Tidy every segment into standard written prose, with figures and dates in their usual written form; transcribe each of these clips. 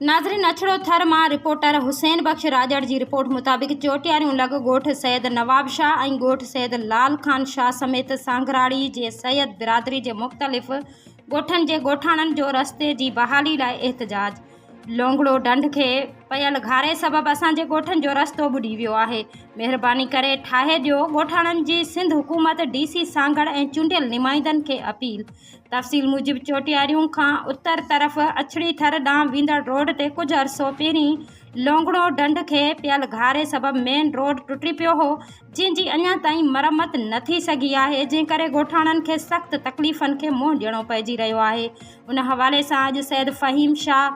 नाज़रीन अछड़ो थर मां रिपोर्टर हुसैन बख्श राजड़ की रिपोर्ट मुताबिक़ चोटियारियूं लॻ ॻोठ सैयद नवाब शाह ऐं ॻोठ सैयद लाल खान शाह समेत सांगराड़ी जे सैयद बिरादरी के मुख़्तलिफ़ ॻोठनि जे ॻोठाणनि जो रस्ते की बहाली लाइ एहतजाज। लोंगड़ो ढंढ के पयल घारे सबब असांजे ॻोठनि जो रस्तो ॿुॾी वियो आहे। महिरबानी करे ठाहे ॾियो ॻोठाणनि जी सिंध हुकूमत डीसी सांगड़ ऐं चूंडियल नुमाइंदनि खे अपील। तफ़सील मूजिब चोटियारियूं खां उत्तर तरफ़ अछड़ी थर ॾांहुं वेंदड़ रोड ते कुछ अरसो पहिरीं लोंगड़ो ढंढ के पयल घारे सबब मेन रोड टुटी पियो हो, जिनकी अञा ताईं मरम्मत न थी सघी आहे, जंहिं करे ॻोठाणनि खे सख़्त तकलीफ़नि खे मुंहुं ॾियणो पइजी रहियो आहे। उन हवाले सां अॼु सैयद फ़हीम शाह,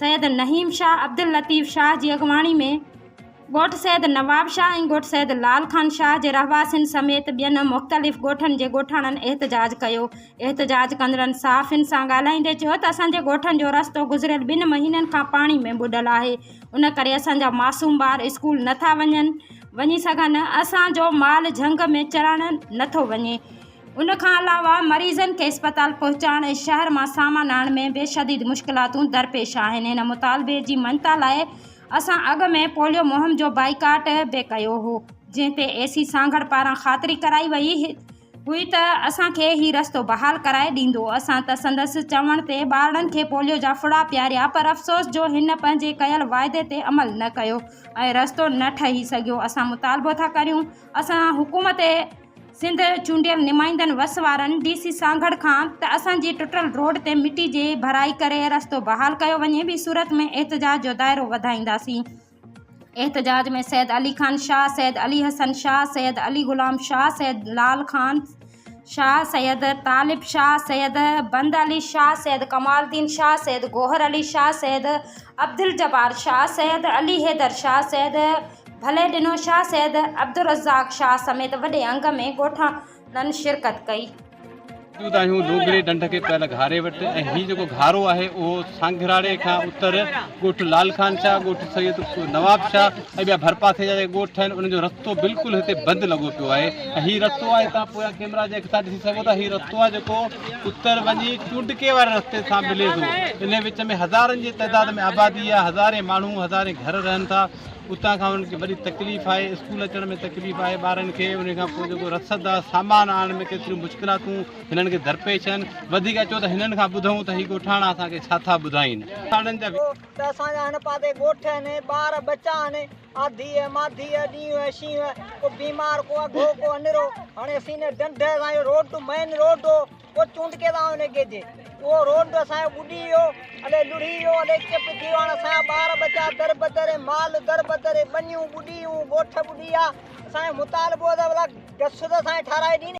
सैयद नहीम शाह, अब्दुल लतीफ़ शाह की अगवाणी में ॻोठ सैयद नवाब शाह ऐं ॻोठ सैयद लाल खान शाह के रहवासिन समेत ॿियनि मुख़्तलिफ़ ॻोठनि के ॻोठाणनि एहतजाज कयो। एहतजाज कंदड़नि सहाफ़ियुनि सां ॻाल्हाईंदे चयो त असांजे ॻोठनि जो रस्तो गुज़िरियल 2 महीननि खां पाणी में ॿुॾल आहे, उन करे असांजा मासूम ॿार स्कूल नथा वञी सघनि, असांजो माल झंग में चरण नथो वञे। उन खां अलावा मरीज़नि के अस्पताल पहुचाइण ऐं शहर मां सामान आणण में बेशदीद मुश्किलातूं दरपेश आहिनि। इन मुतालबे जी मञता लाइ असां अॻु में पोलियो मुहिम जो बाइकाट बि कयो हो, जंहिं ते एसी सांगड़ पारां ख़ातिरी कराई वई हुई त असांखे ही रस्तो बहाल कराए ॾींदो। असां त संदसि चवण ते ॿारनि खे पोलियो जा फुड़ा पियारिया, पर अफ़सोस जो हिन पंहिंजे कयल वाइदे ते अमल न कयो ऐं रस्तो न ठही सघियो। असां मुतालबो था करियूं असां हुकूमत सिंध चूंडियल नुमाइंदनि वस वारनि डीसी सांगड़ खां त असांजी टुटल रोड ते मिट्टी जे भराई करे रस्तो बहाल कयो वञे। ॿी सूरत में एहतजाज जो दायरो वधाईंदासीं। एहतजाज में सैयद अली खान शाह, सैयद अली हसन शाह, सैयद अली गुलाम शाह, सैयद लाल खान शाह, सैयद तालिब शाह, सैयद बंद अली शाह, सैयद कमालुद्दीन शाह, सैयद गोहर अली शाह, सैयद अब्दुल जब्बार शाह, सैयद अली हैदर शाह, सैयद भले डिनो शाह, सैयद अब्दुल रज़ाक शाह समेत वॾे अंग में ॻोठाणनि शिरकत कई। लोंगड़े ढंढ के पहले घारे वट ही जो घारो है वो सांगराड़े का उत्तर ॻोठ लाल खान शाह, ॻोठ सैयद नवाब शाह ऐं ॿिया भरपासे जा ॻोठ आहिनि, उन जो रस्तो बिल्कुलु हिते बंदि लॻो पियो आहे। ही रस्तो आहे, तव्हां पोयां कैमरा जे अॻितां ॾिसी सघो था, ही रस्तो आहे जेको उत्तर वञी चूंडके वारे रस्ते सां मिले थो। इन विच में हज़ारनि जी तइदाद में आबादी आहे, हज़ारे माण्हू हज़ारे घर रहनि था। उतां खां उनखे वॾी तकलीफ़ आहे, स्कूल अचण में तकलीफ़ आहे ॿारनि खे। उन खां पोइ जेको रसद आहे, सामान आणण में केतिरियूं मुश्किलातूं हिननि खे दरपेश आहिनि। वधीक चओ त हिननि खां ॿुधूं त ही ॻोठाणा असांखे छा था ॿुधाइनि। त असांजा हिन पासे ॻोठ आहिनि, ॿार बच्चा आहिनि, आधी माधी ॾींहुं शींहुं, को बीमार, को अघो, को अनिरो। हाणे असीं ढंढ असांजो रोड मेन रोड हो, वो चूंडके था हुन गेजे, वो रोड असांजो ॿुॾी वियो, अॾे लुड़ी वियो, अॾे चिप थी वियो। हाणे असांजा ॿार बच्चा दर बदर, माल दर बदर, बनियूं ॿुॾी वियूं, ॻोठ ॿुॾी विया। असांजो मुतालबो त भला गस त असांखे ठाराए ॾींदी।